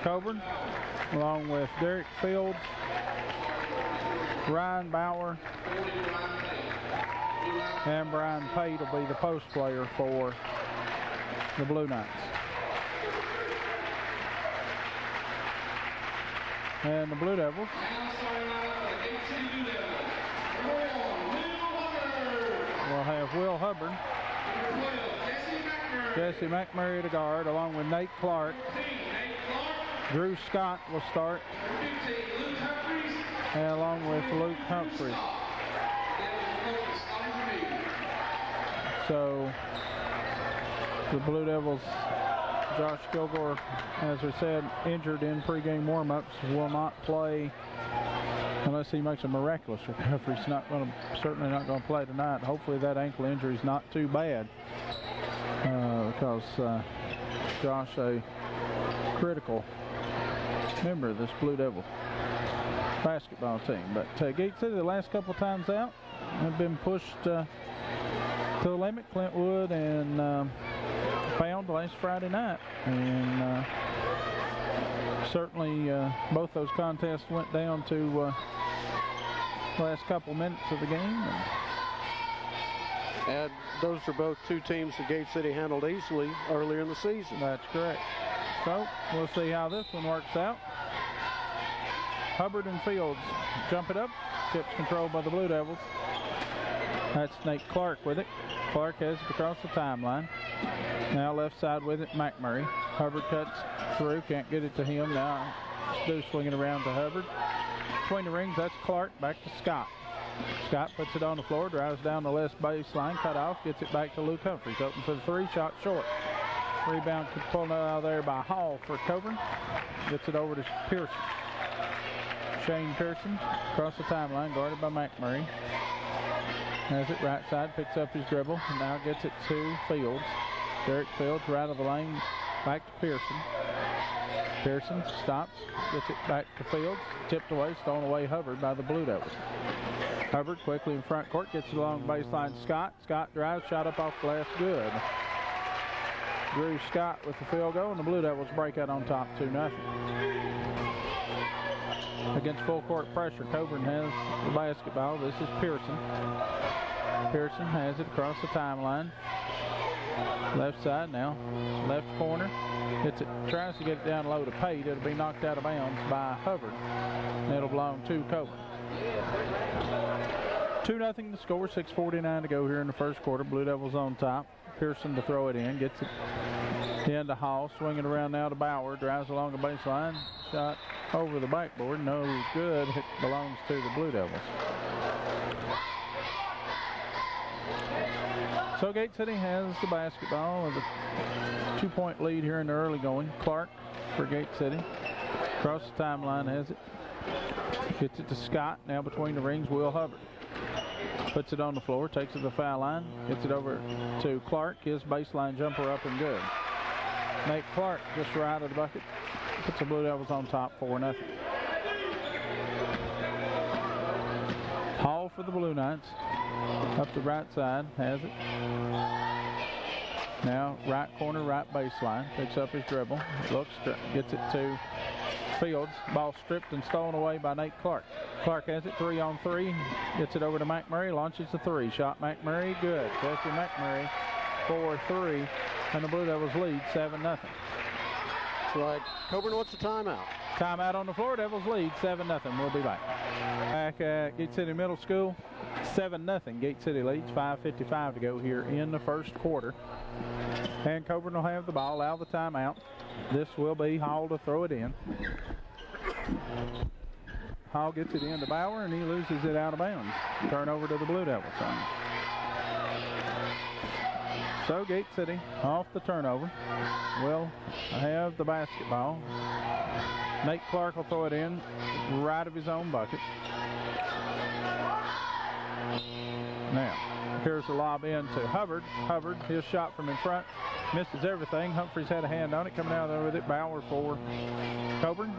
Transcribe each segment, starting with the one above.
Coeburn, along with Derek Fields, Ryan Bauer, and Brian Pate will be the post player for the Blue Knights. And the Blue Devils will have Will Hubbard, Jesse McMurray to guard, along with Nate Clark. Drew Scott will start, and along with Luke Humphreys. So the Blue Devils, Josh Kilgore, as we said, injured in pregame warmups, will not play unless he makes a miraculous recovery. He's certainly not going to play tonight. Hopefully that ankle injury is not too bad, because Josh, a critical member of this Blue Devil basketball team. But Gate City, the last couple times out, have been pushed to the limit. Clint Wood and Pound last Friday night, and certainly both those contests went down to the last couple minutes of the game. And those are both two teams that Gate City handled easily earlier in the season. That's correct. So we'll see how this one works out. Hubbard and Fields jump it up. Tips controlled by the Blue Devils. That's Nate Clark with it. Clark has it across the timeline. Now left side with it, McMurray. Hubbard cuts through, can't get it to him. Now Stu swinging around to Hubbard. Between the rings, that's Clark, back to Scott. Scott puts it on the floor, drives down the left baseline, cut off, gets it back to Luke Humphreys. Open for the three, shot short. Rebound pulled out of there by Hall for Coeburn. Gets it over to Pearson. Shane Pearson across the timeline, guarded by McMurray. Has it right side, picks up his dribble, and now gets it to Fields. Derek Fields right of the lane, back to Pearson. Pearson stops, gets it back to Fields, tipped away, stolen away Hubbard by the Blue Devils. Hubbard quickly in front court, gets it along baseline Scott. Scott drives, shot up off glass, good. Drew Scott with the field goal, and the Blue Devils break out on top 2-0. Against full court pressure, Coeburn has the basketball. This is Pearson. Pearson has it across the timeline. Left side now, left corner. Hits it, tries to get it down low to Pate. It'll be knocked out of bounds by Hubbard. And it'll belong to Coeburn. 2-0 the score, 6:49 to go here in the first quarter. Blue Devils on top. Pearson to throw it in, gets it into Hall, swinging around now to Bauer, drives along the baseline, shot over the backboard, no good. It belongs to the Blue Devils. So Gate City has the basketball with a 2-point lead here in the early going. Clark for Gate City. Across the timeline has it. Gets it to Scott. Now between the rings, Will Hubbard. Puts it on the floor, takes it to the foul line. Gets it over to Clark. His baseline jumper up and good. Nate Clark just right of the bucket. Puts the Blue Devils on top 4-0. Hall for the Blue Knights. Up the right side, has it. Now right corner, right baseline. Picks up his dribble. Looks, gets it to Fields. Ball stripped and stolen away by Nate Clark. Clark has it 3-on-3. Gets it over to McMurray. Launches the three. Shot McMurray. Good. Jesse McMurray for 3. And the Blue Devils lead 7-0. That's right. Coeburn wants a timeout. Timeout on the floor. Devils lead 7-0. We'll be back. Back at Gate City Middle School. 7-0. Gate City leads. 5:55 to go here in the first quarter. And Coeburn will have the ball. Allow the timeout. This will be Hall to throw it in. Hall gets it into Bauer, and he loses it out of bounds. Turnover to the Blue Devils. So Gate City off the turnover will have the basketball. Nate Clark will throw it in right of his own bucket. Now, here's the lob in to Hubbard. Hubbard, his shot from in front, misses everything. Humphreys had a hand on it, coming out there with it. Bauer for Coeburn.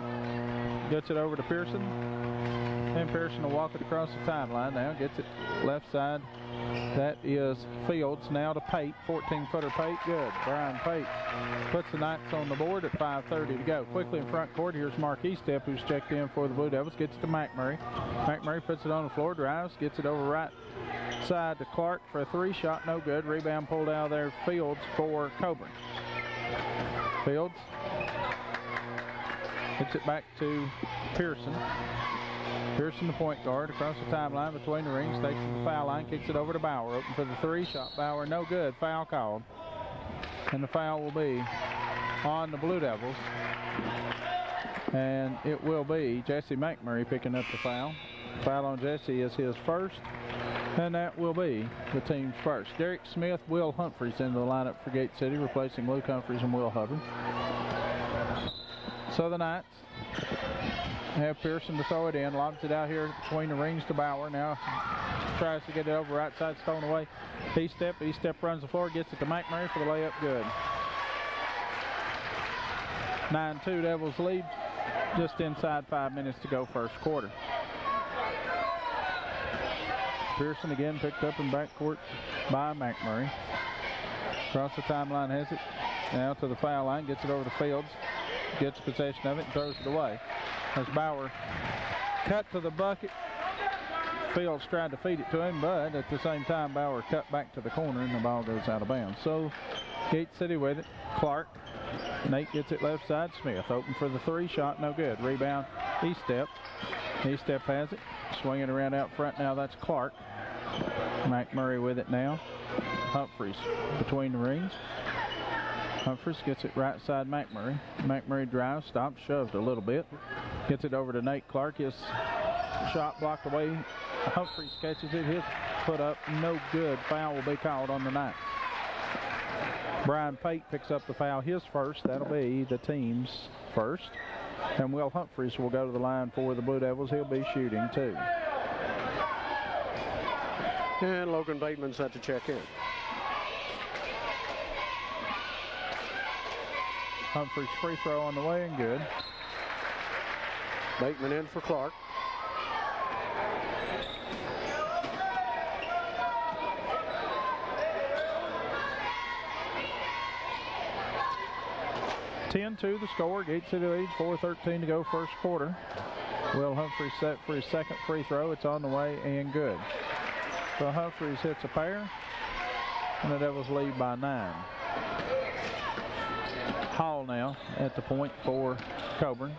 Gets it over to Pearson. And Pearson will walk it across the timeline now. Gets it left side. That is Fields. Now to Pate. 14-footer Pate. Good. Brian Pate puts the Knights on the board at 5:30 to go. Quickly in front court, here's Mark Estep, who's checked in for the Blue Devils. Gets it to McMurray. McMurray puts it on the floor, drives, gets it over right side to Clark for a three shot. No good. Rebound pulled out of there. Fields for Coeburn. Fields gets it back to Pearson. Pearson, the point guard, across the timeline between the rings, takes it to the foul line, kicks it over to Bauer. Open for the three shot. Bauer, no good. Foul called. And the foul will be on the Blue Devils. And it will be Jesse McMurray picking up the foul. Foul on Jesse is his first. And that will be the team's first. Derek Smith, Will Humphreys into the lineup for Gate City, replacing Luke Humphreys and Will Hubbard. So the Knights have Pearson to throw it in, lobs it out here between the rings to Bauer. Now tries to get it over right side, stolen away. E-step runs the floor, gets it to McMurray for the layup, good. 9-2 Devils lead, just inside 5 minutes to go first quarter. Pearson again picked up in backcourt by McMurray. Across the timeline has it. Now to the foul line, gets it over to Fields. Gets possession of it and throws it away. As Bauer cut to the bucket. Fields tried to feed it to him, but at the same time Bauer cut back to the corner and the ball goes out of bounds. So Gate City with it. Clark. Nate gets it left side. Smith open for the three shot, no good. Rebound, E-step. E-step has it. Swinging around out front now, that's Clark. McMurray with it now. Humphreys between the rings. Humphreys gets it right side McMurray. McMurray drives, stops, shoved a little bit. Gets it over to Nate Clark. His shot blocked away. Humphreys catches it. His put up, no good. Foul will be called on the Knights. Brian Pate picks up the foul, his first. That'll be the team's first. And Will Humphreys will go to the line for the Blue Devils. He'll be shooting too. And Logan Bateman's had to check in. Humphreys free throw on the way and good. Bateman in for Clark. (10-2) the score. Gate City leads, 4:13 to go first quarter. Will Humphreys set for his second free throw. It's on the way and good. So Humphreys hits a pair, and the Devils lead by 9. Hall now at the point for Coeburn.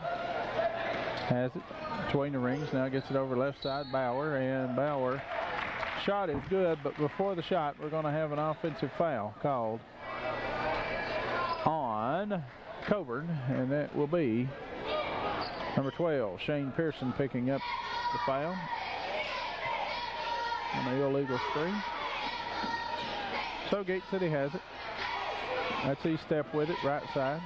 Has it between the rings. Now gets it over left side. Bauer, and Bauer shot is good, but before the shot, we're going to have an offensive foul called on Coeburn, and that will be number 12, Shane Pearson, picking up the foul on the illegal screen. So Gate City has it. That's E-step with it, right side.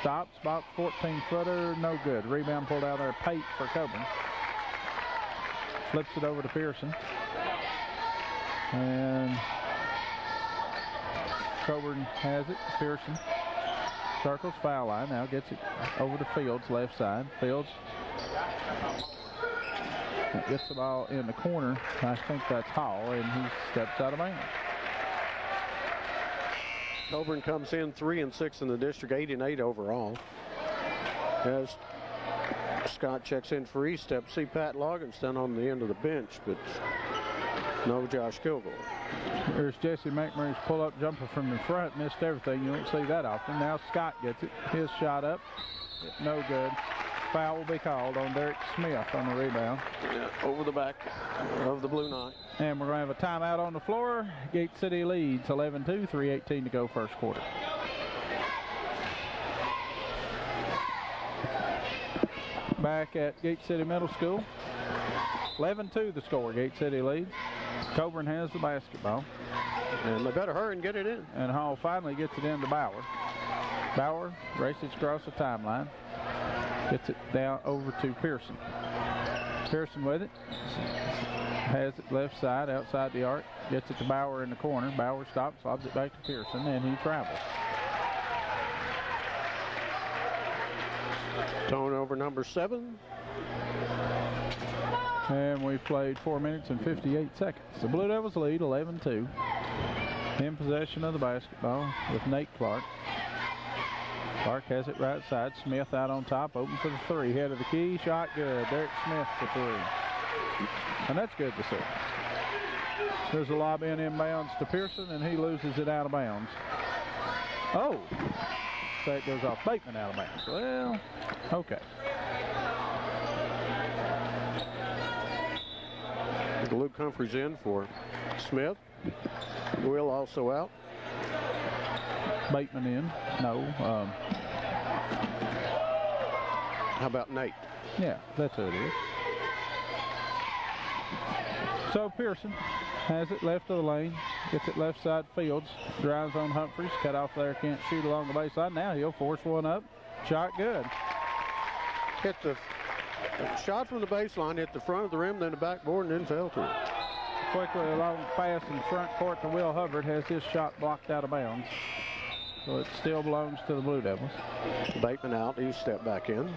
Stops, about 14-footer, no good. Rebound pulled out there, Pate for Coeburn. Flips it over to Pearson. And Coeburn has it, Pearson. Circles foul line, now gets it over to Fields, left side. Fields gets the ball in the corner. I think that's Hall, and he steps out of bounds. Coeburn comes in 3-6 in the district, 8-8 overall. As Scott checks in for E-step, see Pat Loggins on the end of the bench, but no Josh Kilgore. There's Jesse McMurray's pull-up jumper from the front. Missed everything. You don't see that often. Now Scott gets it. His shot up. No good. Foul will be called on Derek Smith on the rebound. Yeah, over the back of the Blue Knight. And we're going to have a timeout on the floor. Gate City leads 11-2, 3:18 to go first quarter. Back at Gate City Middle School. 11-2 the score. Gate City leads. Coeburn has the basketball. And they better hurry and get it in. And Hall finally gets it into Bauer. Bauer races across the timeline. Gets it down over to Pearson. Pearson with it. Has it left side, outside the arc. Gets it to Bauer in the corner. Bauer stops, lobs it back to Pearson, and he travels. Turnover number 7. And we've played 4 minutes and 58 seconds. The Blue Devils lead 11-2. In possession of the basketball with Nate Clark. Clark has it right side. Smith out on top, open for the three. Head of the key, shot good. Derek Smith for three. And that's good to see. There's a lob in inbounds to Pearson, and he loses it out of bounds. Oh, that goes off Bateman out of bounds. Well, okay. Luke Humphreys in for Smith. Will also out. Bateman in. No. How about Nate? Yeah, that's who it is. So Pearson has it left of the lane. Gets it left side Fields. Drives on Humphreys. Cut off there. Can't shoot along the baseline. Now he'll force one up. Shot good. Hit the shot from the baseline. Hit the front of the rim, then the backboard, and then fell to it. Quickly along pass in front court to Will Hubbard. Has his shot blocked out of bounds. So it still belongs to the Blue Devils. Bateman out. He stepped back in.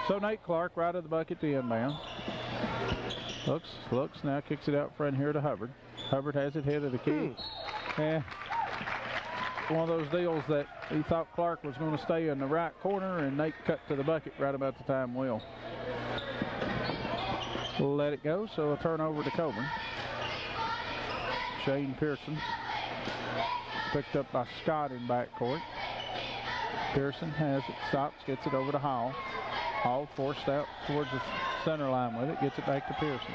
So Nate Clark right of the bucket to inbound. Looks, now kicks it out front here to Hubbard. Hubbard has it head of the key. And one of those deals that he thought Clark was going to stay in the right corner, and Nate cut to the bucket right about the time Will let it go. So a turnover to Coeburn. Shane Pearson picked up by Scott in backcourt. Pearson has it, stops, gets it over to Hall. Hall forced out towards the center line with it, gets it back to Pearson.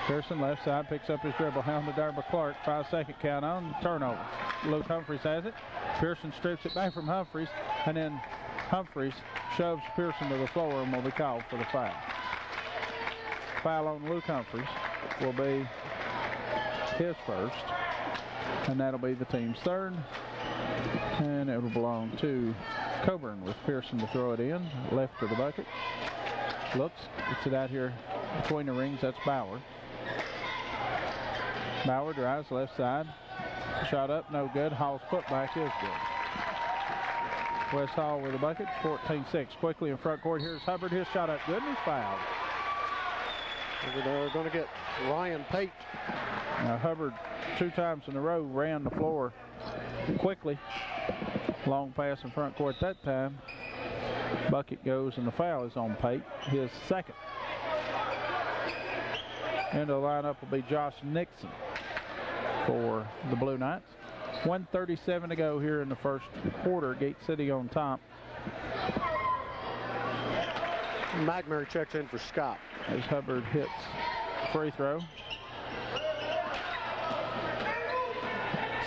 Pearson left side, picks up his dribble, hounded there by Clark. 5-second count on, turnover. Luke Humphreys has it. Pearson strips it back from Humphreys, and then Humphreys shoves Pearson to the floor and will be called for the foul. Foul on Luke Humphreys will be his first, and that'll be the team's third. And it will belong to Coeburn with Pearson to throw it in, left to the bucket. Looks, gets it out here between the rings, that's Bauer. Bauer drives left side. Shot up, no good. Hall's putback is good. West Hall with the bucket, 14-6. Quickly in front court, here's Hubbard. His shot up good, and he's fouled. They're going to get Ryan Pate. Now Hubbard 2 times in a row ran the floor quickly. Long pass in front court that time. Bucket goes, and the foul is on Pate, his second. Into the lineup will be Josh Nixon for the Blue Knights. 1:37 to go here in the first quarter. Gate City on top. McMurray checks in for Scott. As Hubbard hits free throw.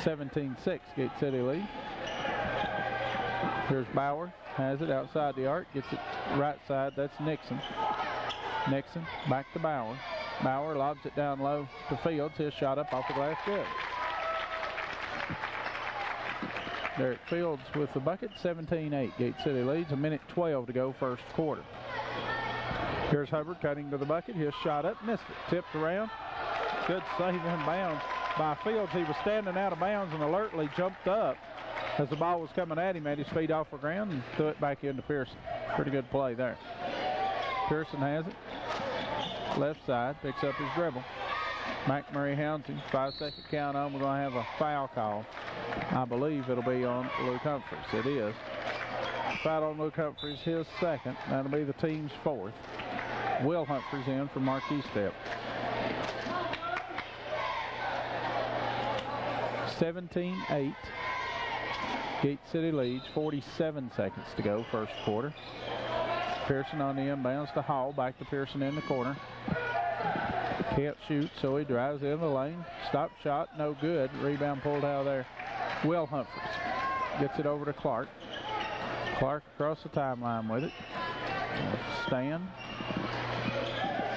17-6, Gate City lead. Here's Bauer, has it outside the arc, gets it right side, that's Nixon. Nixon, back to Bauer. Bauer lobs it down low to Fields, his shot up off the glass, good. Derek Fields with the bucket, 17-8, Gate City leads, 1:12 to go first quarter. Here's Hubbard cutting to the bucket, his shot up, missed it, tipped around. Good save in bounds by Fields. He was standing out of bounds and alertly jumped up as the ball was coming at him, at his feet off the ground, and threw it back into Pearson. Pretty good play there. Pearson has it. Left side, picks up his dribble. McMurray hounds him. 5-second count on. We're going to have a foul call. I believe it'll be on Luke Humphreys. It is. Foul on Luke Humphreys, his second. That'll be the team's fourth. Will Humphreys in for Marquis Step. 17-8. Gate City leads, 47 seconds to go, first quarter. Pearson on the inbounds to Hall, back to Pearson in the corner. Can't shoot, so he drives in the lane. Stop shot, no good. Rebound pulled out of there. Will Humphreys gets it over to Clark. Clark across the timeline with it. Stand.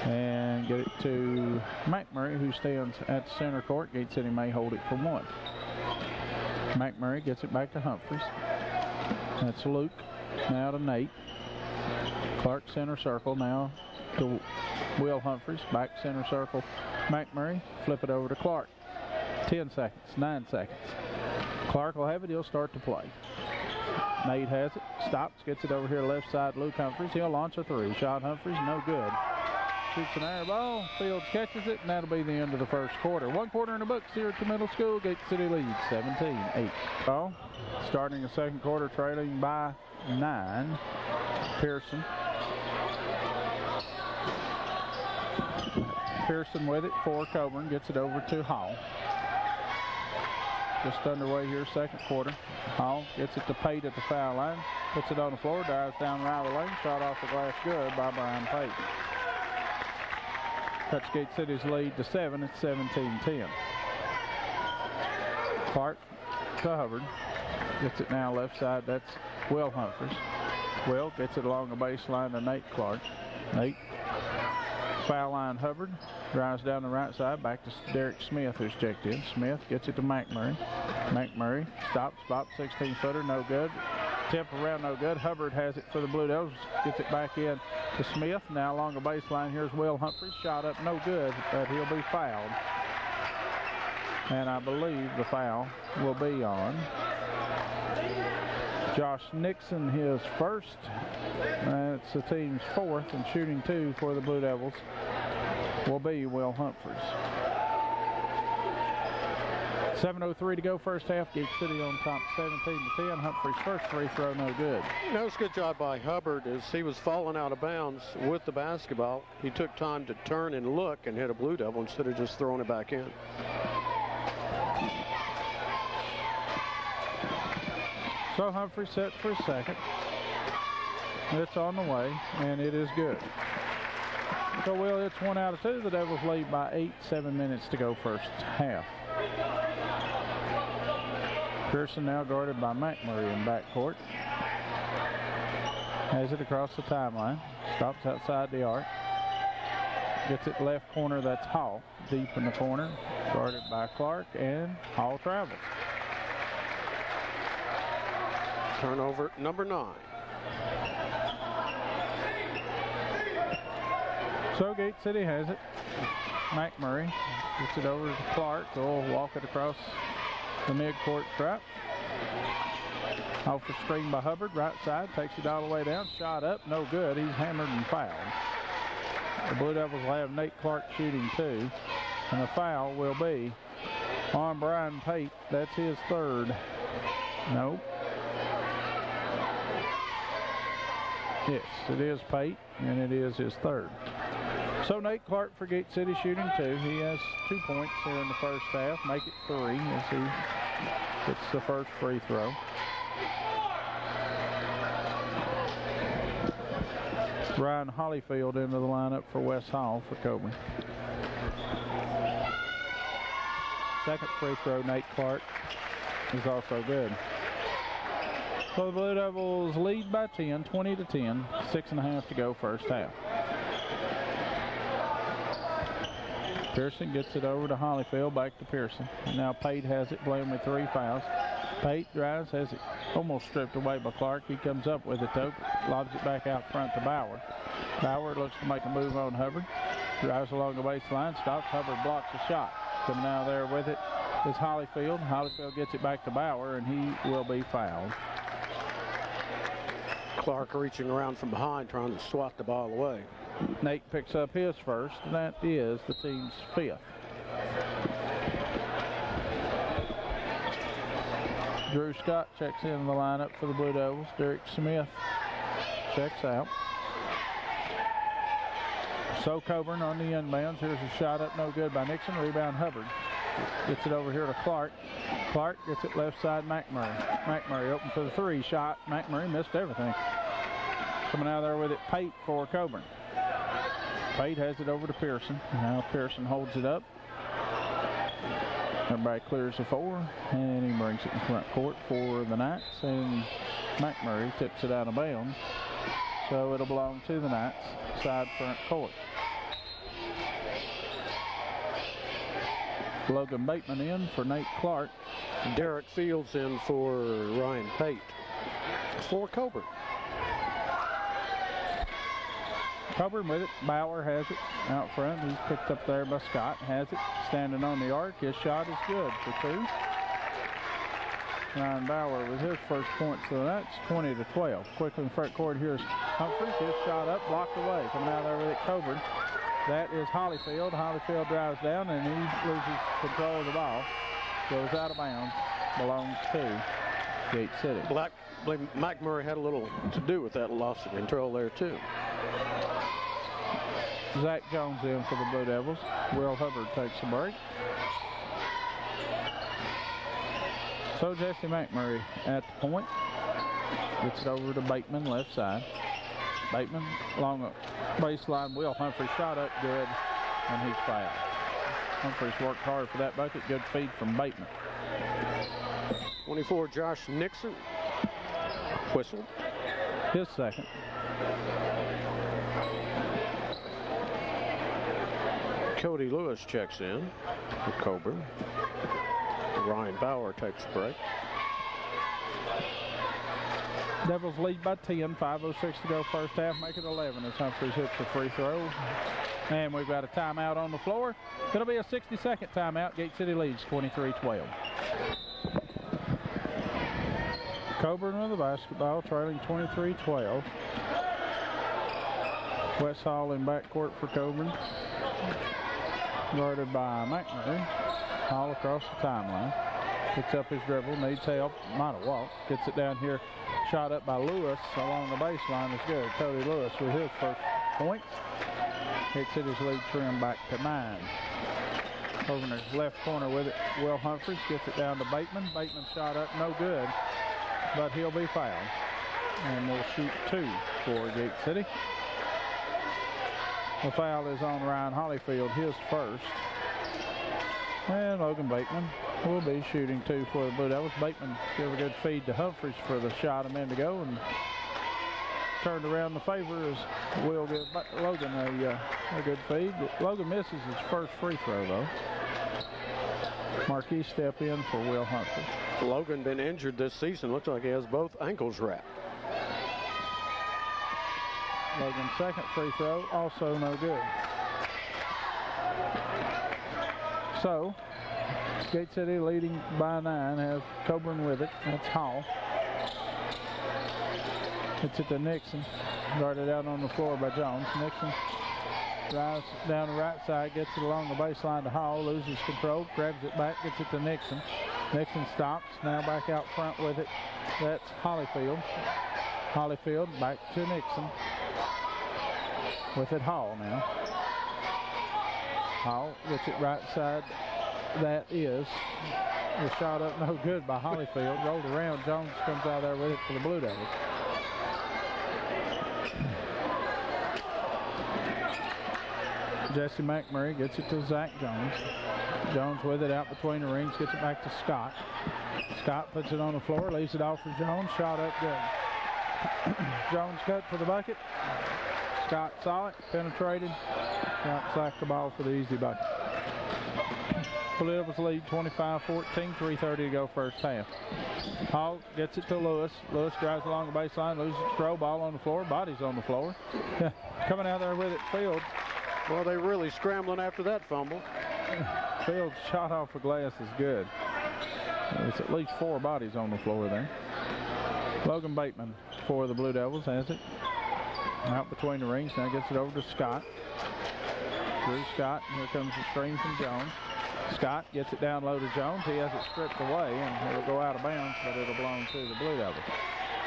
And get it to McMurray, who stands at the center court. Gate City may hold it for one. McMurray gets it back to Humphreys. That's Luke. Now to Nate. Clark center circle now to Will Humphreys. Back center circle. McMurray. Flip it over to Clark. 10 seconds. 9 seconds. Clark will have it. He'll start to play. Nate has it, stops, gets it over here left side. Luke Humphreys, he'll launch a three. Shot Humphreys, no good. Shoots an air ball, Fields catches it, and that'll be the end of the first quarter. 1 quarter in the books here at the middle school. Gate City leads 17-8. Ball starting the second quarter, trailing by 9. Pearson with it for Coeburn, gets it over to Hall. Just underway here, second quarter. Hall gets it to Pate at the foul line, puts it on the floor, drives down the right of the lane, shot off the glass, good by Brian Pate. Cuts Gate City's lead to 7. It's 17-10. Clark to Hubbard, gets it now left side. That's Will Humphreys. Will gets it along the baseline to Nate Clark. Nate, foul line Hubbard, drives down the right side, back to Derek Smith, who's checked in. Smith gets it to McMurray. McMurray stops, 16-footer, no good. Tip around, no good. Hubbard has it for the Blue Devils, gets it back in to Smith. Now along the baseline, here's Will Humphreys, shot up, no good, but he'll be fouled. And I believe the foul will be on Josh Nixon, his first. That's the team's fourth, and shooting 2 for the Blue Devils will be Will Humphreys. 7:03 to go, first half. Gate City on top, 17-10. Humphreys' first free throw, no good. That was a good job by Hubbard as he was falling out of bounds with the basketball. He took time to turn and look and hit a Blue Devil instead of just throwing it back in. So Humphrey set for a second. It's on the way, and it is good. So, Will, it's 1 out of 2. The Devils lead by 8, 7 minutes to go first half. Pearson now guarded by McMurray in backcourt. Has it across the timeline. Stops outside the arc. Gets it left corner, that's Hall. Deep in the corner, guarded by Clark, and Hall travels. Turnover number 9. So Gate City has it. McMurray gets it over to Clark. They'll walk it across the mid-court stripe. Off the screen by Hubbard, right side, takes it all the way down. Shot up, no good. He's hammered and fouled. The Blue Devils will have Nate Clark shooting 2. And the foul will be on Brian Pate. That's his third. Nope. Yes, it is Pate, and it is his third. So Nate Clark for Gate City shooting 2. He has 2 points here in the first half. Make it 3 as he gets the first free throw. Ryan Hollyfield into the lineup for West Hall for Coeburn. Second free throw, Nate Clark, is also good. So the Blue Devils lead by 10, 20-10, 6.5 to go first half. Pearson gets it over to Hollyfield, back to Pearson. Now Pate has it, playing with 3 fouls. Pate drives, has it almost stripped away by Clark. He comes up with it though, lobs it back out front to Bauer. Bauer looks to make a move on Hubbard. Drives along the baseline, stops. Hubbard blocks the shot. Coming out there with it is Hollyfield. Hollyfield gets it back to Bauer, and he will be fouled. Clark reaching around from behind, trying to swat the ball away. Nate picks up his first, and that is the team's 5th. Drew Scott checks in the lineup for the Blue Devils. Derek Smith checks out. So Coeburn on the inbounds. Here's a shot up, no good by Nixon. Rebound Hubbard. Gets it over here to Clark. Clark gets it left side, McMurray. McMurray open for the 3 shot. McMurray missed everything. Coming out of there with it, Pate for Coeburn. Pate has it over to Pearson. Now Pearson holds it up. Everybody clears the 4, and he brings it in front court for the Knights, and McMurray tips it out of bounds. So it'll belong to the Knights, side front court. Logan Bateman in for Nate Clark. Derek Fields in for Ryan Pate for Coeburn. Coeburn with it. Bauer has it out front. He's picked up there by Scott. Has it standing on the arc. His shot is good for 2. Ryan Bauer with his first point, so that's 20-12. Quickly in front court, here's Humphries. His shot up, blocked away. Coming out there with it, Coeburn. That is Holyfield. Holyfield drives down, and he loses control of the ball. Goes out of bounds. Belongs to Gate City. I believe Mike Murray had a little to do with that loss of control there, too. Zach Jones in for the Blue Devils. Will Hubbard takes a break. So Jesse McMurray at the point. Gets it over to Bateman, left side. Bateman along the baseline. Will Humphrey shot up good, and he's fouled. Humphreys worked hard for that bucket. Good feed from Bateman. 24, Josh Nixon. Whistle. His second. Cody Lewis checks in for Coeburn. Ryan Bauer takes a break. Devils lead by 10, 5:06 to go first half, make it 11 as Humphries hits the free throw. And we've got a timeout on the floor. It'll be a 60-second timeout. Gate City leads 23-12. Coeburn with the basketball, trailing 23-12. West Hall in backcourt for Coeburn. Guarded by McMurray. Hall across the timeline. Picks up his dribble, needs help, might have walked. Gets it down here, shot up by Lewis along the baseline is good. Cody Lewis with his first points. Gate City's lead trimmed back to 9. Over in his left corner with it, Will Humphries gets it down to Bateman. Bateman shot up, no good, but he'll be fouled. And we'll shoot 2 for Gate City. The foul is on Ryan Holyfield, his first. And Logan Bateman will be shooting 2 for the Blue Devils. Bateman gave a good feed to Humphries for the shot a minute ago and turned around the favor as Will give Logan a good feed. Logan misses his first free throw though. Marquis step in for Will Humphries. Logan been injured this season. Looks like he has both ankles wrapped. Logan's second free throw, also no good. So, Gate City leading by 9, has Coeburn with it. That's Hall. It's it to Nixon. Guarded out on the floor by Jones. Nixon drives down the right side, gets it along the baseline to Hall, loses control, grabs it back, gets it to Nixon. Nixon stops, now back out front with it. That's Holyfield. Holyfield back to Nixon. With it Hall now. Hall gets it right side. That is the shot up, no good by Holyfield. Rolled around. Jones comes out there with it for the Blue Devils. Jesse McMurray gets it to Zach Jones. Jones with it out between the rings, gets it back to Scott. Scott puts it on the floor, leaves it off for Jones. Shot up good. Jones cut for the bucket. Scott saw it, penetrated, sacked the ball for the easy bucket. Blue Devils lead 25-14, 3:30 to go first half. Hall gets it to Lewis. Lewis drives along the baseline, loses throw, ball on the floor, body's on the floor. Coming out there with it, Fields. Well, they're really scrambling after that fumble. Fields' shot off the glass is good. There's at least 4 bodies on the floor there. Logan Bateman for the Blue Devils has it. Out between the rings, now gets it over to Scott. Drew Scott, here comes the screen from Jones. Scott gets it down low to Jones. He has it stripped away, and it'll go out of bounds, but it'll belong to the Blue Devils.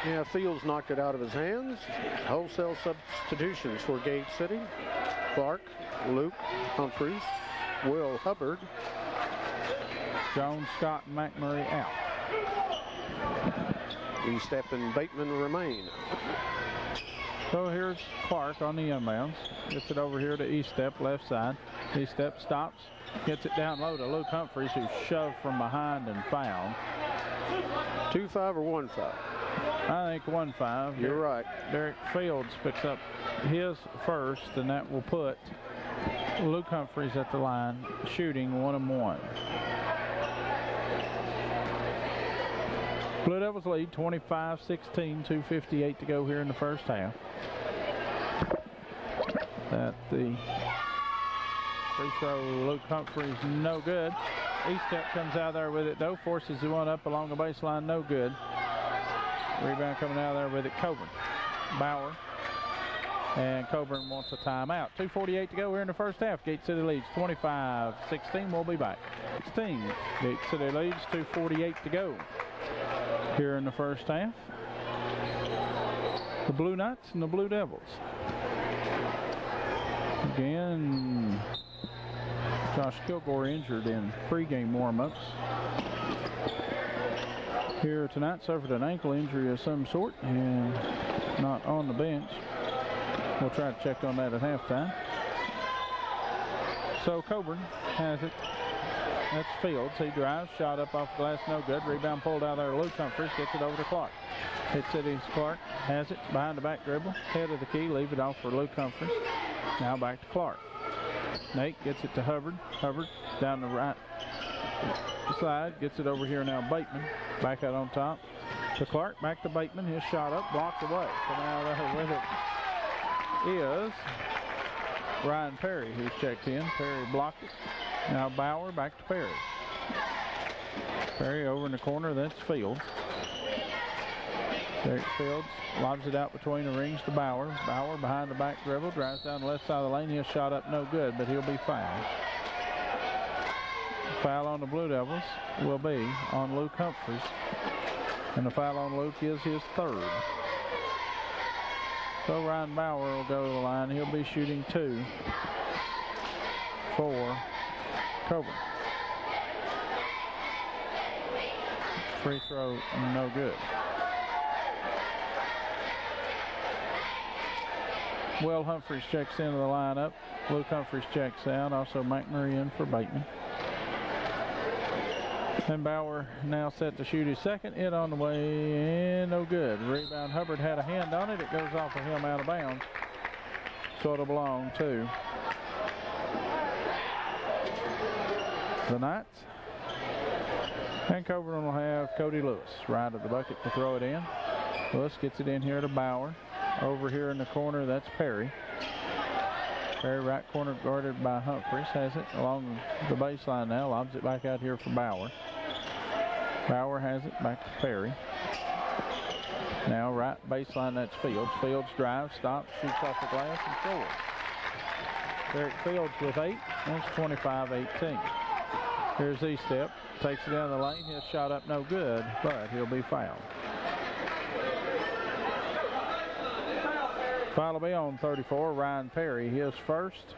Yeah, Fields knocked it out of his hands. Wholesale substitutions for Gate City. Clark, Luke, Humphries, Will Hubbard. Jones, Scott, and McMurray out. E-Step and Bateman remain. So here's Clark on the inbounds. Gets it over here to E-Step, left side. E-Step stops, gets it down low to Luke Humphries, who's shoved from behind and fouled. 2-5 or 1-5? I think 1-5. You're right. Derek Fields picks up his first, and that will put Luke Humphries at the line, shooting 1-1. Blue Devils lead 25-16, 2:58 to go here in the first half. That the free throw, Luke Humphries, no good. Estep comes out there with it, though. Forces the one up along the baseline. No good. Rebound coming out there with it. Coeburn. Bauer. And Coeburn wants a timeout. 2:48 to go here in the first half. Gate City leads 25-16. We'll be back. 16. Gate City leads 2:48 to go here in the first half. The Blue Knights and the Blue Devils. Again, Josh Kilgore injured in pregame warm-ups. Here tonight, suffered an ankle injury of some sort and not on the bench. We'll try to check on that at halftime. So Coeburn has it. That's Fields. He drives, shot up off the glass, no good. Rebound pulled out there. Luke Humphries gets it over to Clark. Hits City's Clark, has it behind the back dribble, head of the key, leave it off for Luke Humphries. Now back to Clark. Nate gets it to Hubbard. Hubbard down the right side, gets it over here now. Bateman back out on top to Clark, back to Bateman. His shot up, blocked away. Coming out of there with it is Ryan Perry, who's checked in. Perry blocked it. Now Bauer back to Perry. Perry over in the corner, that's Fields. Derek Fields lobs it out between the rings to Bauer. Bauer behind the back dribble, drives down the left side of the lane. His shot up, no good, but he'll be fouled. Foul on the Blue Devils will be on Luke Humphries. And the foul on Luke is his third. So Ryan Bauer will go to the line. He'll be shooting 2 for Coeburn. Free throw, no good. Will Humphries checks into the lineup. Luke Humphries checks out. Also McMurray in for Bateman. And Bauer now set to shoot his second. It on the way and no good. Rebound. Hubbard had a hand on it. It goes off of him out of bounds. So it'll belong to the Knights. And Coeburn will have Cody Lewis right at the bucket to throw it in. Lewis gets it in here to Bauer. Over here in the corner, that's Perry. Perry right corner guarded by Humphries. Has it along the baseline now. Lobs it back out here for Bauer. Bauer has it back to Perry. Now right baseline, that's Fields. Fields drives, stops, shoots off the glass, and scores. Derek Fields with 8. That's 25-18. Here's Estep. Takes it down the lane. His shot up no good, but he'll be fouled. Foul will be on 34, Ryan Perry, his first.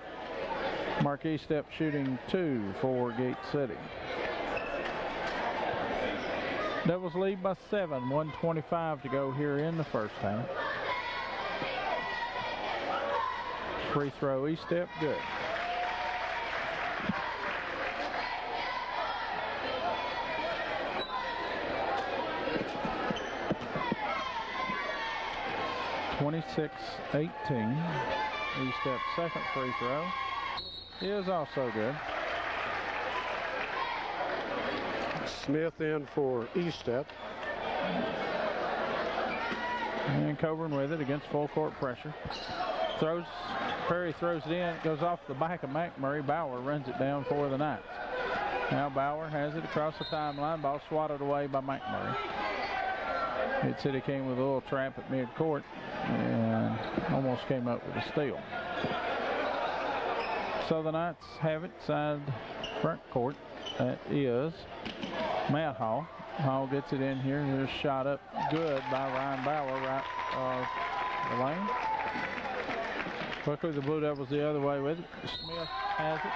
Mark Estep shooting 2 for Gate City. Devils lead by 7, 1:25 to go here in the first half. Free throw, Estep, good. (26-18). Estep's second free throw is also good. Smith in for Estep. And Coeburn with it against full court pressure. Perry throws it in. It goes off the back of McMurray. Bauer runs it down for the Knights. Now Bauer has it across the timeline. Ball swatted away by McMurray. Mid City came with a little trap at mid-court and almost came up with a steal. So the Knights have it side front court. That is Matt Hall. Hall gets it in here. Here's shot up good by Ryan Bauer right the lane. Quickly the Blue Devils the other way with it. Smith has it.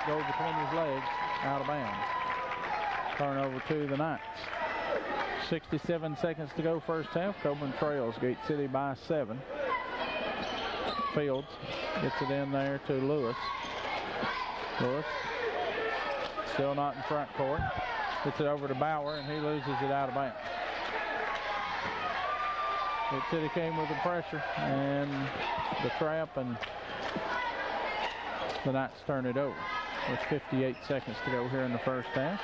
Goes between his legs. Out of bounds. Turnover to the Knights. 67 seconds to go first half. Coeburn trails Gate City by 7. Fields gets it in there to Lewis. Lewis still not in front court. Gets it over to Bauer and he loses it out of bounds. Gate City came with the pressure and the trap, and the Knights turn it over. With 58 seconds to go here in the first half.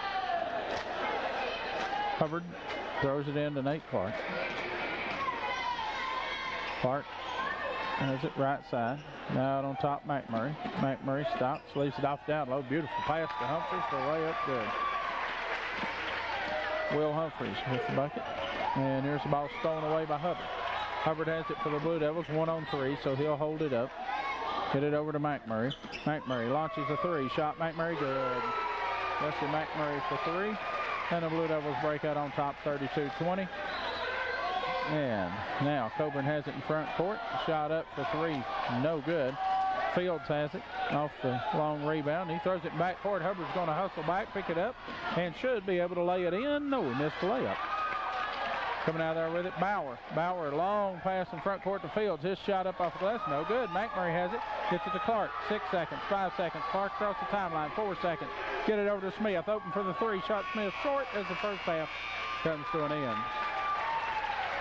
Hubbard throws it in to Nate Clark. Clark has it right side. Now out on top, McMurray. McMurray stops, leaves it off down low. Beautiful pass to Humphries for a layup. Good. Will Humphreys with the bucket. And here's the ball stolen away by Hubbard. Hubbard has it for the Blue Devils, 1-on-3, so he'll hold it up. Get it over to McMurray. McMurray launches a three. Shot McMurray, good. Jesse McMurray for three. And the Blue Devils break out on top, 32-20. And now Coeburn has it in front court. Shot up for three, no good. Fields has it off the long rebound. He throws it back court. Hubbard's going to hustle back, pick it up, and should be able to lay it in. No, he missed the layup. Coming out there with it, Bauer. Bauer, long pass in front court to Fields. His shot up off the glass, no good. McMurray has it, gets it to Clark. 6 seconds, 5 seconds. Clark across the timeline, 4 seconds. Get it over to Smith, open for the three. Shot Smith short as the first half comes to an end.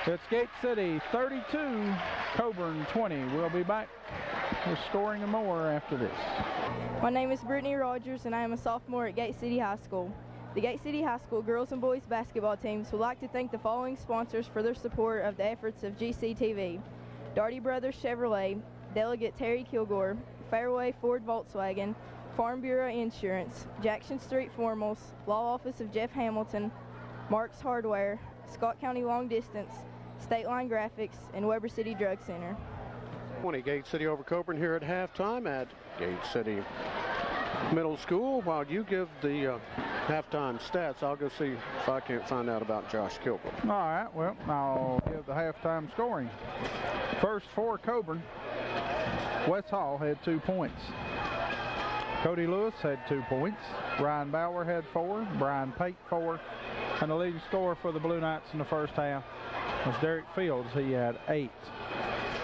It's Gate City 32, Coeburn 20. We'll be back with scoring and more after this. My name is Brittany Rogers, and I am a sophomore at Gate City High School. The Gate City High School girls and boys basketball teams would like to thank the following sponsors for their support of the efforts of GCTV: Darty Brothers Chevrolet, Delegate Terry Kilgore, Fairway Ford Volkswagen, Farm Bureau Insurance, Jackson Street Formals, Law Office of Jeff Hamilton, Mark's Hardware, Scott County Long Distance, State Line Graphics, and Weber City Drug Center. 20 Gate City over Coeburn here at halftime at Gate City Middle School. While you give the halftime stats, I'll go see if I can't find out about Josh Kilgore. All right, well, I'll give the halftime scoring. First for Coeburn, Wes Hall had 2 points. Cody Lewis had 2 points. Ryan Bauer had 4. Brian Pate 4. And the leading scorer for the Blue Knights in the first half was Derek Fields. He had 8.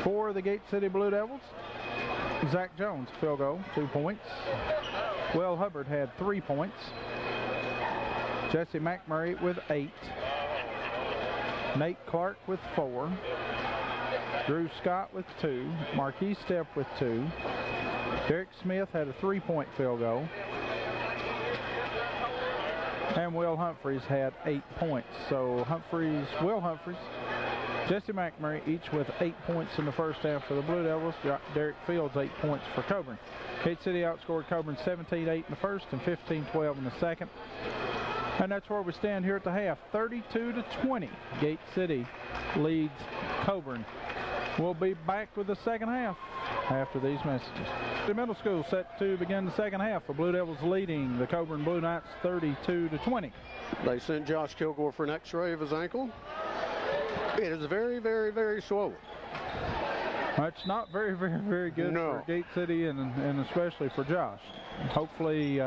For the Gate City Blue Devils, Zach Jones, field goal, 2 points. Will Hubbard had 3 points. Jesse McMurray with 8. Nate Clark with 4. Drew Scott with 2. Marquis Stepp with 2. Derek Smith had a 3-point field goal. And Will Humphreys had 8 points. So Will Humphreys, Jesse McMurray, each with 8 points in the first half for the Blue Devils. Derek Fields, 8 points for Coeburn. Gate City outscored Coeburn 17-8 in the first and 15-12 in the second. And that's where we stand here at the half, 32-20. Gate City leads Coeburn. We'll be back with the second half after these messages. The middle school set to begin the second half. The Blue Devils leading the Coeburn Blue Knights 32-20. They sent Josh Kilgore for an x-ray of his ankle. It is very, very, very swollen. It's not very, very, very good for Gate City and especially for Josh. Hopefully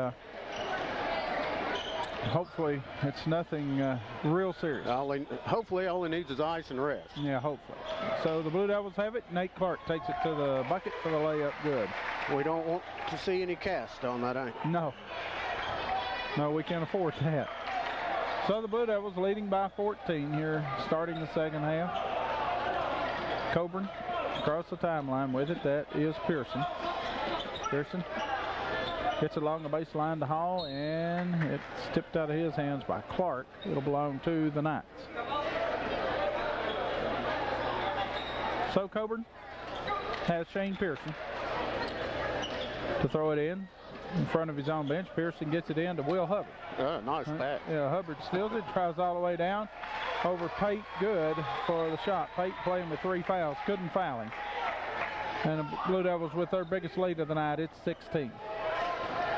it's nothing real serious. Hopefully all he needs is ice and rest. Yeah, hopefully. So the Blue Devils have it. Nate Clark takes it to the bucket for the layup. Good. We don't want to see any cast on that ankle. No, we can't afford that. So the Blue Devils leading by 14 here, starting the second half. Coeburn across the timeline with it. That is Pearson. Pearson gets it along the baseline to Hall, and it's tipped out of his hands by Clark. It'll belong to the Knights. So Coeburn has Shane Pearson to throw it in front of his own bench. Pearson gets it in to Will Hubbard. Nice pass. Yeah, Hubbard steals it, tries all the way down. Over Pate, good for the shot. Pate playing with 3 fouls, couldn't foul him. And the Blue Devils with their biggest lead of the night, it's 16.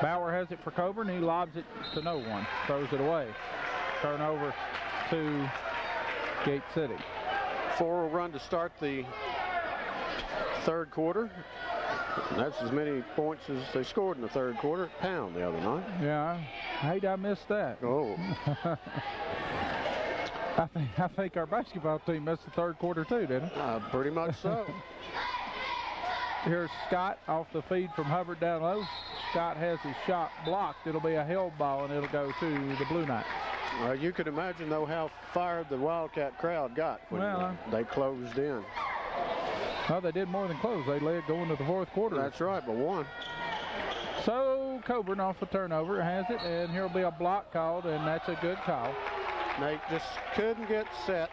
Bauer has it for Coeburn. He lobs it to no one, throws it away. Turnover to Gate City. 4 run to start the third quarter. And that's as many points as they scored in the third quarter at Pound the other night. Yeah, I hate I missed that. Oh. I think our basketball team missed the third quarter too, didn't it? Pretty much so. Here's Scott off the feed from Hubbard down low. Scott has his shot blocked. It'll be a held ball, and it'll go to the Blue Knights. You can imagine, though, how fired the Wildcat crowd got when they closed in. Well, they did more than close. They led going to the fourth quarter. That's right, but won. So Coeburn off the turnover has it, and here'll be a block called, and that's a good call. Nate just couldn't get set.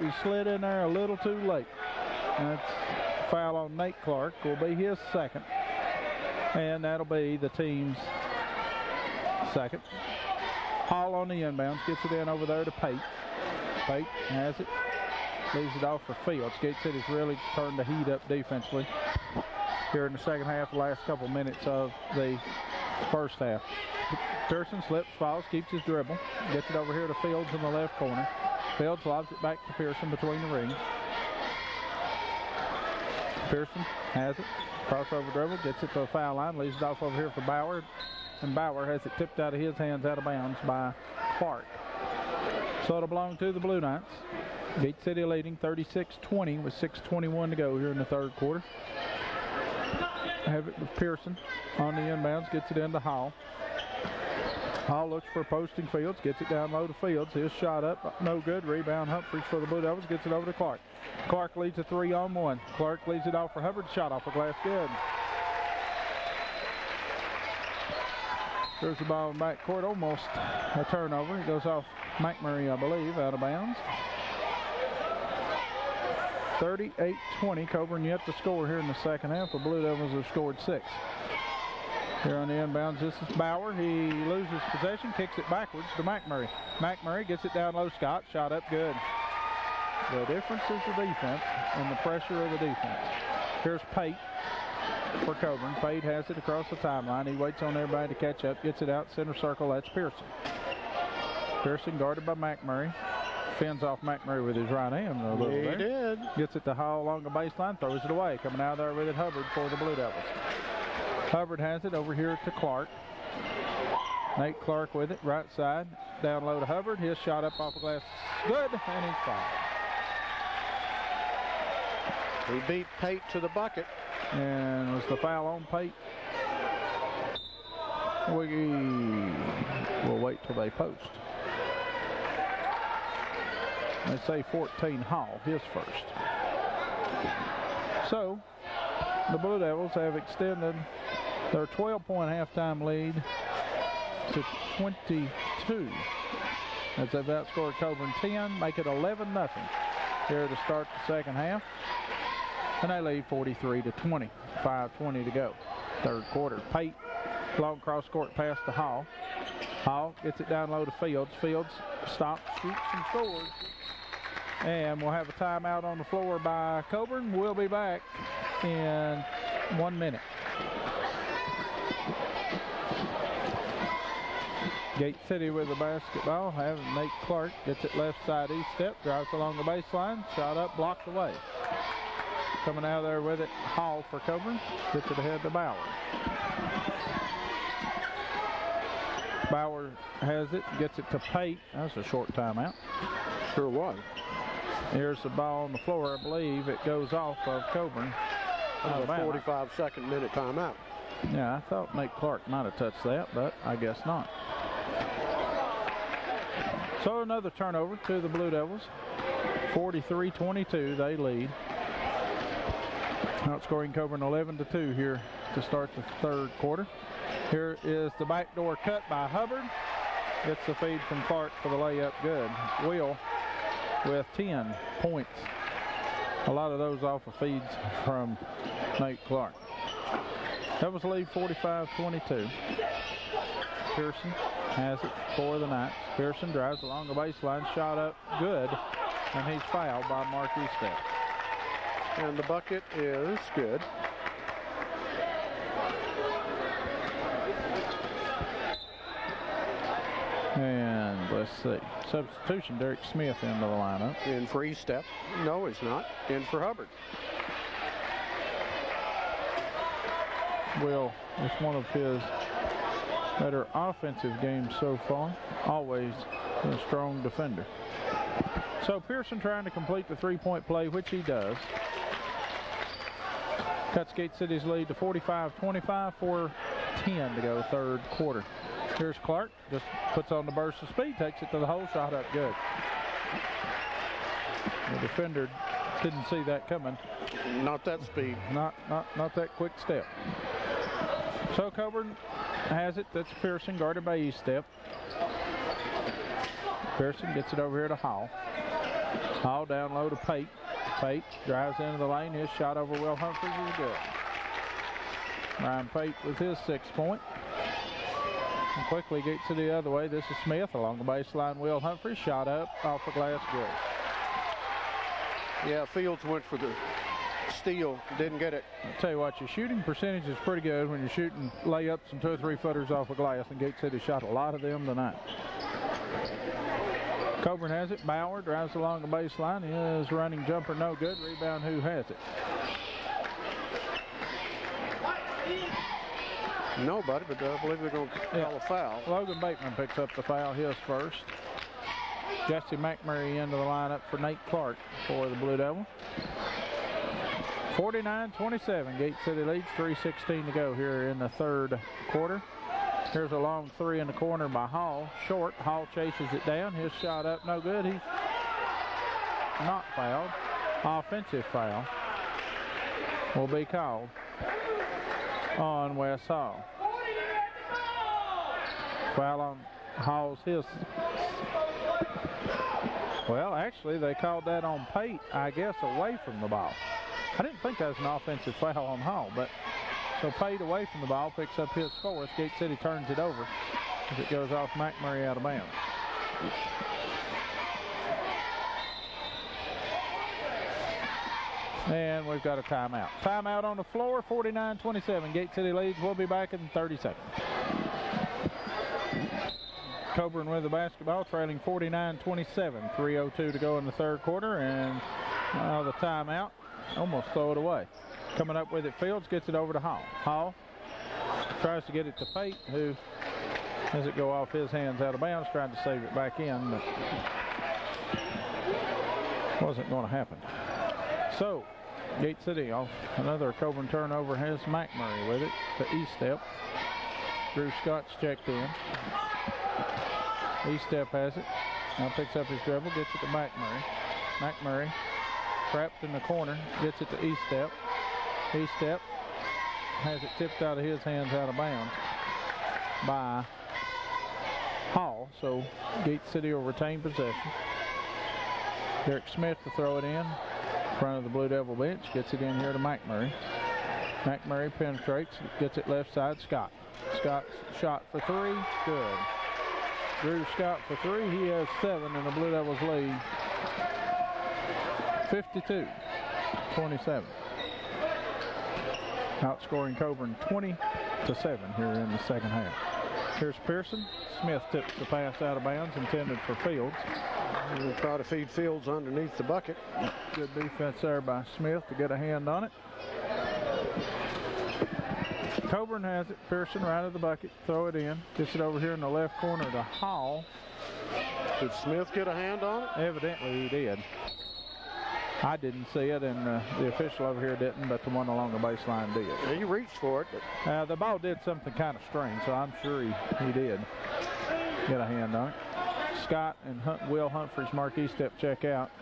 He slid in there a little too late. That's a foul on Nate Clark. Will be his second, and that'll be the team's second. Hall on the inbounds, gets it in over there to Pate. Pate has it, leaves it off for Fields. Gate City's really turned the heat up defensively here in the second half, the last couple minutes of the first half. Pearson slips, falls, keeps his dribble, gets it over here to Fields in the left corner. Fields lobs it back to Pearson between the rings. Pearson has it, crossover dribble, gets it to the foul line, leaves it off over here for Bauer, and Bauer has it tipped out of his hands, out of bounds by Clark. So it'll belong to the Blue Knights. Gate City leading 36-20 with 6:21 to go here in the third quarter. Have it with Pearson on the inbounds, gets it into Hall. Hall looks for posting Fields, gets it down low to Fields. His shot up, no good. Rebound Humphries for the Blue Devils, gets it over to Clark. Clark leads a 3-on-1. Clark leads it off for Hubbard, shot off the glass, good. There's the ball in backcourt, almost a turnover. It goes off McMurray, I believe, out of bounds. 38-20, Coeburn yet to score here in the second half. The Blue Devils have scored 6. Here on the inbounds, this is Bauer. He loses possession, kicks it backwards to McMurray. McMurray gets it down low, Scott, shot up, good. The difference is the defense and the pressure of the defense. Here's Pate for Coeburn. Pate has it across the timeline. He waits on everybody to catch up, gets it out center circle, that's Pearson. Pearson guarded by McMurray. Fends off McMurray with his right hand a little bit. He did. Gets it to Hall along the baseline, throws it away. Coming out there with it, Hubbard for the Blue Devils. Hubbard has it over here to Clark. Nate Clark with it, right side. Down low to Hubbard. His shot up off the glass. Good, and he's fouled. He beat Pate to the bucket. And was the foul on Pate? We'll wait till they post. They say 14 Hall, his first. So, the Blue Devils have extended their 12-point halftime lead to 22 as they've outscored Coeburn 10, make it 11-0 here to start the second half. And they lead 43-20, 5:20 to go. Third quarter. Pate, long cross court pass to Hall. Hall gets it down low to Fields. Fields stops, shoots, and scores. And we'll have a timeout on the floor by Coeburn. We'll be back in 1 minute. Gate City with the basketball. Having Nate Clark gets it left side east step, drives along the baseline, shot up, blocked away. Coming out of there with it, Hall for Coeburn. Gets it ahead to Bauer. Bauer has it, gets it to Pate. That's a short timeout. Sure was. Here's the ball on the floor. I believe it goes off of Coeburn. A 45-second minute timeout. Yeah, I thought Nate Clark might have touched that, but I guess not. So another turnover to the Blue Devils. 43-22, they lead. Outscoring Coeburn 11-2 here to start the third quarter. Here is the backdoor cut by Hubbard. Gets the feed from Clark for the layup, good. Will with 10 points. A lot of those off of feeds from Nate Clark. That was the lead, 45-22. Pearson has it for the Knights. Pearson drives along the baseline, shot up, good, and he's fouled by Mark Eastep. And the bucket is good. And let's see. Substitution, Derek Smith into the lineup. In for Eastep. No, he's not. In for Hubbard. Will, it's one of his better offensive games so far. Always a strong defender. So Pearson trying to complete the three-point play, which he does. Cuts Gate City's lead to 45-25, 4:10 to go, third quarter. Here's Clark, just puts on the burst of speed, takes it to the hole, shot up, good. The defender didn't see that coming. Not that speed. Not that quick step. So Coeburn has it. That's Pearson, guarded by Eastep. Pearson gets it over here to Hall. Hall down low to Pate. Pate drives into the lane. His shot over Will Humphries is good. Ryan Pate with his 6 point. and quickly gets it the other way. This is Smith along the baseline. Will Humphrey shot up off the glass, good. Yeah, Fields went for the steal, didn't get it. I'll tell you what, your shooting percentage is pretty good when you're shooting layups and 2 or 3 footers off the glass, and Gate City shot a lot of them tonight. Coeburn has it. Bauer drives along the baseline. His running jumper no good. Rebound, who has it? Nobody, but I believe they're going to call a foul. Logan Bateman picks up the foul, his first. Jesse McMurray into the lineup for Nate Clark for the Blue Devil. 49-27, Gate City leads, 3:16 to go here in the third quarter. Here's a long three in the corner by Hall. Short. Hall chases it down. His shot up, no good. He's not fouled. Offensive foul will be called on Wes Hall. Foul on Hall's his. Well, actually, they called that on Pate, I guess, away from the ball. I didn't think that was an offensive foul on Hall, but so Pate away from the ball picks up his fourth. Gate City turns it over as it goes off McMurray out of bounds. And we've got a timeout. Timeout on the floor, 49-27. Gate City leads. We'll be back in 30 seconds. Coeburn with the basketball, trailing 49-27. 3:02 to go in the third quarter, and now the timeout. Almost throw it away. Coming up with it, Fields gets it over to Hall. Hall tries to get it to Pate, who has it go off his hands out of bounds, trying to save it back in, but wasn't going to happen. So, Gate City off another Coeburn turnover, has McMurray with it to E-Step. Drew Scott's checked in. E-Step has it. Now picks up his dribble, gets it to McMurray. McMurray trapped in the corner, gets it to E-Step. E-Step has it tipped out of his hands out of bounds by Hall. So Gate City will retain possession. Derek Smith to throw it in front of the Blue Devil bench. Gets it in here to McMurray. McMurray penetrates, gets it left side. Scott. Scott's shot for three. Good. Drew Scott for three. He has 7 in the Blue Devils lead. 52-27. Outscoring Coeburn 20-7 here in the second half. Here's Pearson. Smith tips the pass out of bounds, intended for Fields. We'll try to feed Fields underneath the bucket. Good defense there by Smith to get a hand on it. Coeburn has it. Pearson right of the bucket. Throw it in. Gets it over here in the left corner to Hall. Did Smith get a hand on it? Evidently he did. I didn't see it, and the official over here didn't, but the one along the baseline did. Yeah, he reached for it. But the ball did something kind of strange, so I'm sure he did get a hand on it. Scott and Will Humphreys marquee step check out.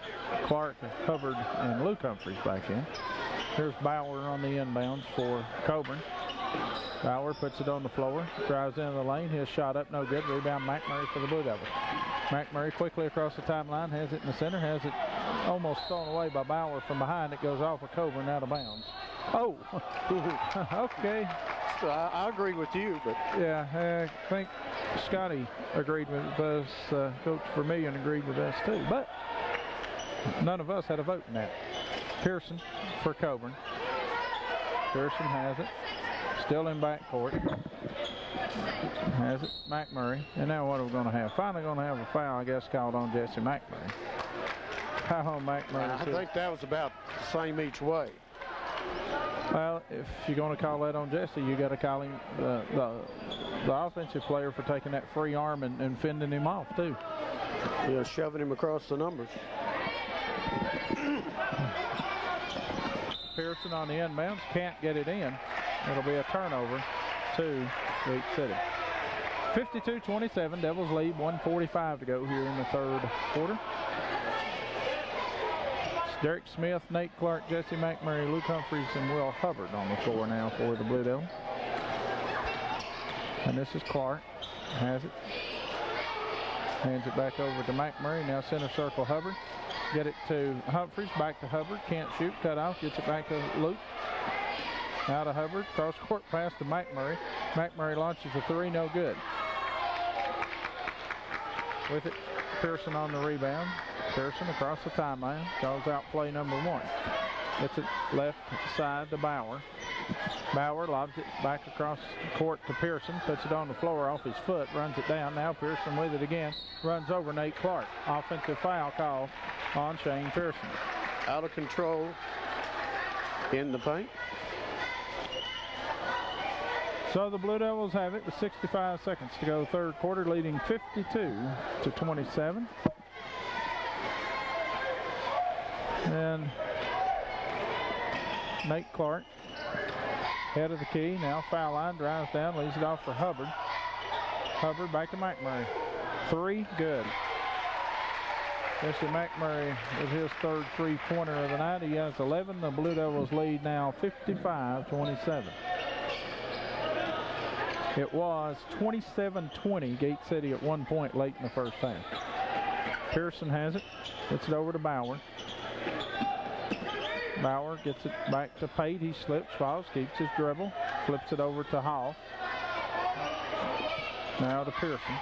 Clark, Hubbard, and Luke Humphreys back in. Here's Bauer on the inbounds for Coeburn. Bauer puts it on the floor, drives into the lane. His shot up, no good. Rebound McMurray for the Blue Devils. McMurray quickly across the timeline, has it in the center, has it almost thrown away by Bauer from behind. It goes off of Coeburn out of bounds. Oh, okay. So I agree with you, but yeah, I think Scotty agreed with us. Coach Vermillion agreed with us too, but none of us had a vote in that. Pearson for Coeburn. Pearson has it. Still in backcourt. Has it. McMurray. And now what are we going to have? Finally going to have a foul, I guess, called on Jesse McMurray. Foul on McMurray. I think that was about the same each way. Well, if you're going to call that on Jesse, you got to call him the offensive player for taking that free arm and fending him off, too. Yeah, shoving him across the numbers. Pearson on the inbounds, can't get it in. It'll be a turnover to Gate City. 52-27, Devils lead, 1:45 to go here in the third quarter. It's Derek Smith, Nate Clark, Jesse McMurray, Luke Humphreys, and Will Hubbard on the floor now for the Blue Devils. And this is Clark, has it. Hands it back over to McMurray, now center circle Hubbard. Get it to Humphreys, back to Hubbard, can't shoot, cut off, gets it back to Luke. Out of Hubbard, cross court pass to McMurray. McMurray launches a three, no good. With it, Pearson on the rebound. Pearson across the timeline. Calls out play number 1. Gets it left side to Bauer. Bauer lobs it back across the court to Pearson. Puts it on the floor off his foot. Runs it down. Now Pearson with it again. Runs over Nate Clark. Offensive foul call on Shane Pearson. Out of control in the paint. So the Blue Devils have it with 65 seconds to go. Third quarter, leading 52-27. And Nate Clark, head of the key, now foul line, drives down, leaves it off for Hubbard. Hubbard back to McMurray. 3, good. Jesse McMurray with his third three-pointer of the night. He has 11. The Blue Devils lead now 55-27. It was 27-20, Gate City at one point late in the first half. Pearson has it. Gets it over to Bauer. Bauer gets it back to Pate. He slips, falls, keeps his dribble. Flips it over to Hall. Now to Pearson.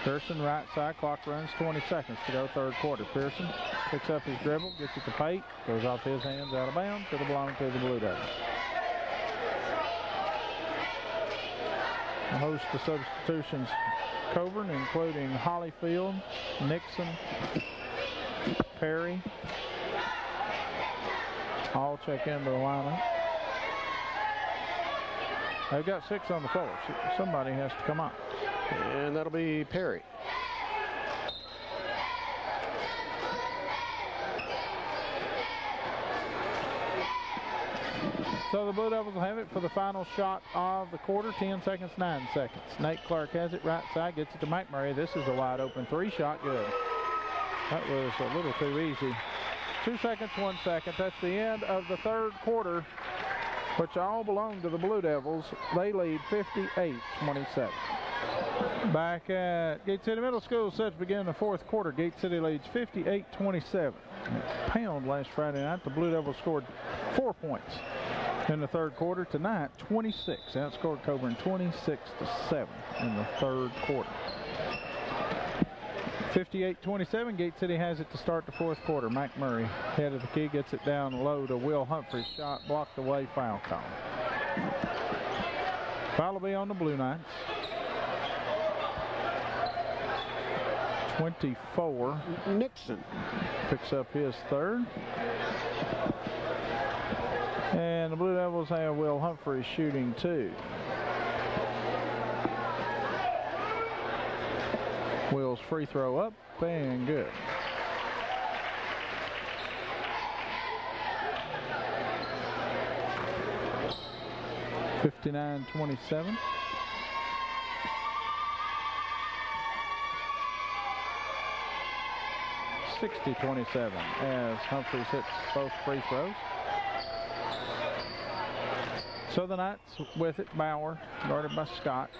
Pearson right side. Clock runs 20 seconds to go third quarter. Pearson picks up his dribble, gets it to Pate. Goes off his hands out of bounds. It'll belong to the Blue Devils. A host of substitutions. Coeburn, including Hollyfield, Nixon, Perry, all check into the lineup. They've got 6 on the floor. So somebody has to come up. And that'll be Perry. So the Blue Devils will have it for the final shot of the quarter. 10 seconds, 9 seconds. Nate Clark has it right side, gets it to McMurray. This is a wide open 3-shot, good. That was a little too easy. 2 seconds, 1 second. That's the end of the third quarter, which all belong to the Blue Devils. They lead 58-27. Back at Gate City Middle School, set to begin the fourth quarter. Gate City leads 58-27. Pound last Friday night. The Blue Devils scored 4 points in the third quarter. Tonight, 26. Outscored Coeburn 26-7 in the third quarter. 58-27. Gate City has it to start the fourth quarter. McMurray, head of the key, gets it down low to Will Humphreys. Shot blocked away, foul call. Foul will be on the Blue Knights. 24. Nixon picks up his third. And the Blue Devils have Will Humphreys shooting 2. Will's free throw up and good. (59-27). 60-27 as Humphreys hits both free throws. So the Knights with it. Bauer guarded by Scott.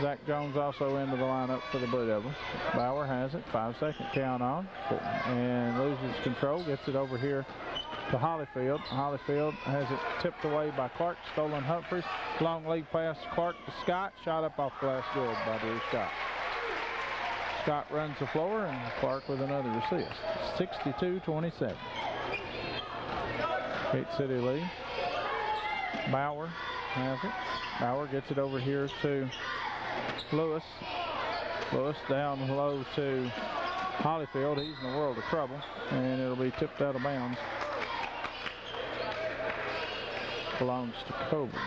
Zach Jones also into the lineup for the Blue Devils. Bauer has it. 5-second count on. And loses control. Gets it over here to Hollyfield. Hollyfield has it tipped away by Clark. Stolen Humphreys. Long lead pass Clark to Scott. Shot up off glass good by Drew Scott. Scott runs the floor and Clark with another assist. 62-27. Gate City lead. Bauer has it. Bauer gets it over here to Lewis. Lewis down low to Hollyfield. He's in a world of trouble, and it'll be tipped out of bounds. Belongs to Coeburn.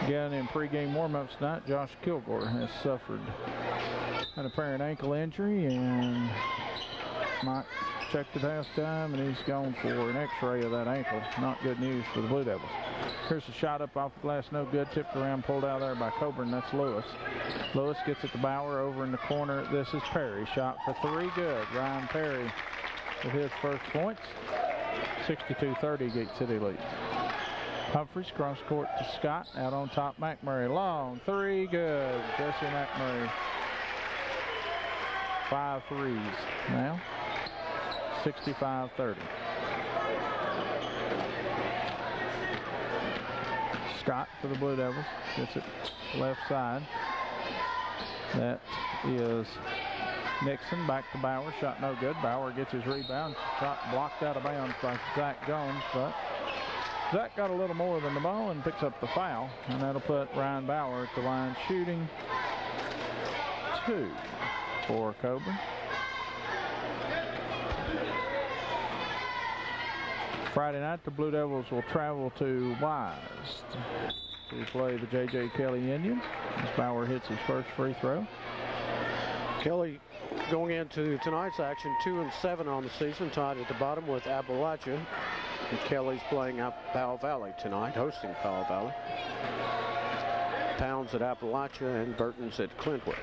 Again, in pregame warm-ups tonight, Josh Kilgore has suffered an apparent ankle injury, and Mike checked at halftime, and he's gone for an x-ray of that ankle. Not good news for the Blue Devils. Here's a shot up off the glass, no good. Tipped around, pulled out there by Coeburn. That's Lewis. Lewis gets it to Bauer over in the corner. This is Perry. Shot for 3, good. Ryan Perry with his first points. 62-30, Gate City leads. Humphreys cross court to Scott. Out on top, McMurray. Long 3, good. Jesse McMurray. 5 threes now. 65-30. Scott for the Blue Devils. Gets it left side. That is Nixon back to Bauer. Shot no good. Bauer gets his rebound. Shot blocked out of bounds by Zach Jones, but Zach got a little more than the ball and picks up the foul, and that'll put Ryan Bauer at the line shooting 2 for Coeburn. Friday night, the Blue Devils will travel to Wise to play the J.J. Kelly Indians as Bauer hits his first free throw. Kelly going into tonight's action 2-7 on the season, tied at the bottom with Appalachia. And Kelly's playing up Powell Valley tonight, hosting Powell Valley. Pounds at Appalachia and Burton's at Clintwood.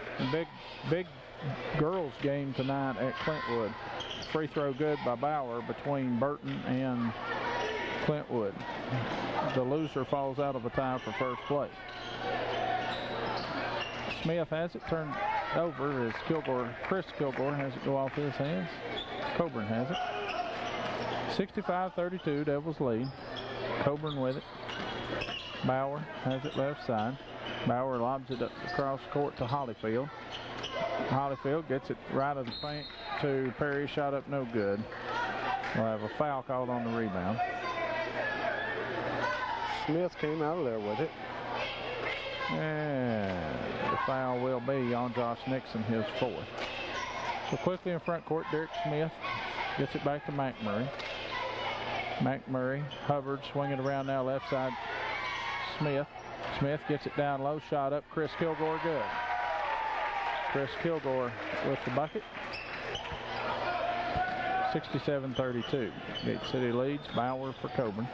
Big girls game tonight at Clintwood. Free throw good by Bauer between Burton and Clintwood. The loser falls out of a tie for first place. Smith has it turned over as Chris Kilgore has it go off his hands. Coeburn has it. 65-32, Devils lead. Coeburn with it. Bauer has it left side. Bauer lobs it up across court to Holyfield. Holyfield gets it right of the paint to Perry. Shot up no good. We'll have a foul called on the rebound. Smith came out of there with it. And the foul will be on Josh Nixon, his 4th. So quickly in front court, Derek Smith gets it back to McMurray. McMurray, Hubbard swinging around now left side. Smith gets it down low, shot up. Chris Kilgore, good. Chris Kilgore with the bucket. 67-32. Gate City leads. Bauer for Coeburn.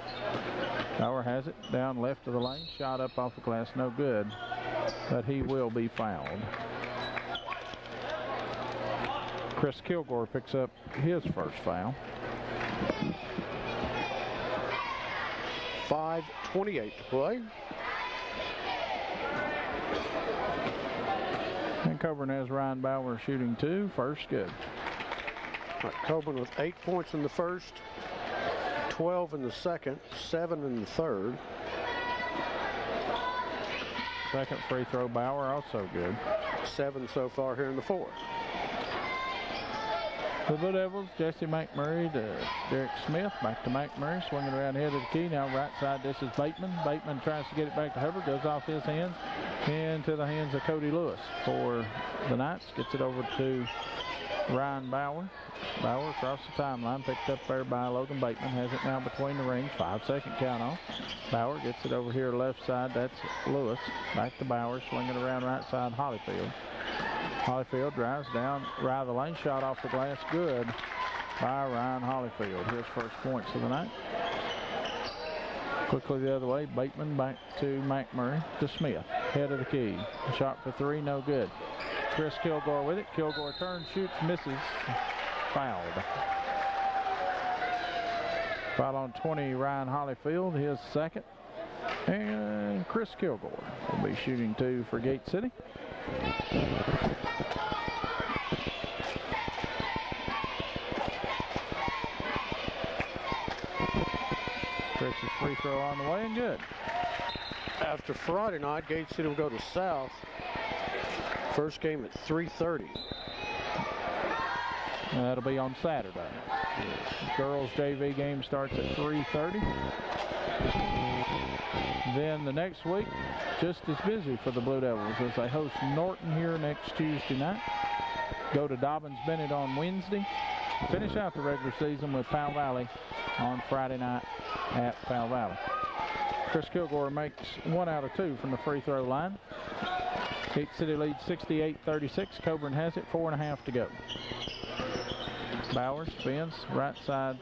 Bauer has it down left of the lane. Shot up off the glass, no good. But he will be fouled. Chris Kilgore picks up his first foul. 5:28 to play. And Coeburn has Ryan Bauer shooting 2. First good. Coeburn with 8 points in the first, 12 in the second, 7 in the third. Second free throw, Bauer also good. 7 so far here in the fourth. The Blue Devils, Jesse McMurray to Derek Smith. Back to McMurray, swinging around the head of the key. Now right side, this is Bateman. Bateman tries to get it back to Hubbard, goes off his hands into the hands of Cody Lewis for the Knights. Gets it over to Ryan Bauer. Bauer across the timeline, picked up there by Logan Bateman. Has it now between the rings. 5-second count off. Bauer gets it over here left side. That's Lewis. Back to Bauer, swinging around right side, Holyfield. Holyfield drives down right of the lane. Shot off the glass, good by Ryan Holyfield. His first points of the night. Quickly the other way, Bateman back to McMurray to Smith. Head of the key. Shot for 3, no good. Chris Kilgore with it. Kilgore turns, shoots, misses. Fouled. Foul on 20, Ryan Holyfield, his second. And Chris Kilgore will be shooting 2 for Gate City. Chris's free throw on the way and good. After Friday night, Gate City will go to South. First game at 3:30. And that'll be on Saturday. Girls JV game starts at 3:30. Then the next week, just as busy for the Blue Devils as they host Norton here next Tuesday night. Go to Dobbins-Bennett on Wednesday. Finish out the regular season with Powell Valley on Friday night at Powell Valley. Chris Kilgore makes 1 out of 2 from the free throw line. Gate City leads 68-36. Coeburn has it, 4.5 to go. Bauer spins right side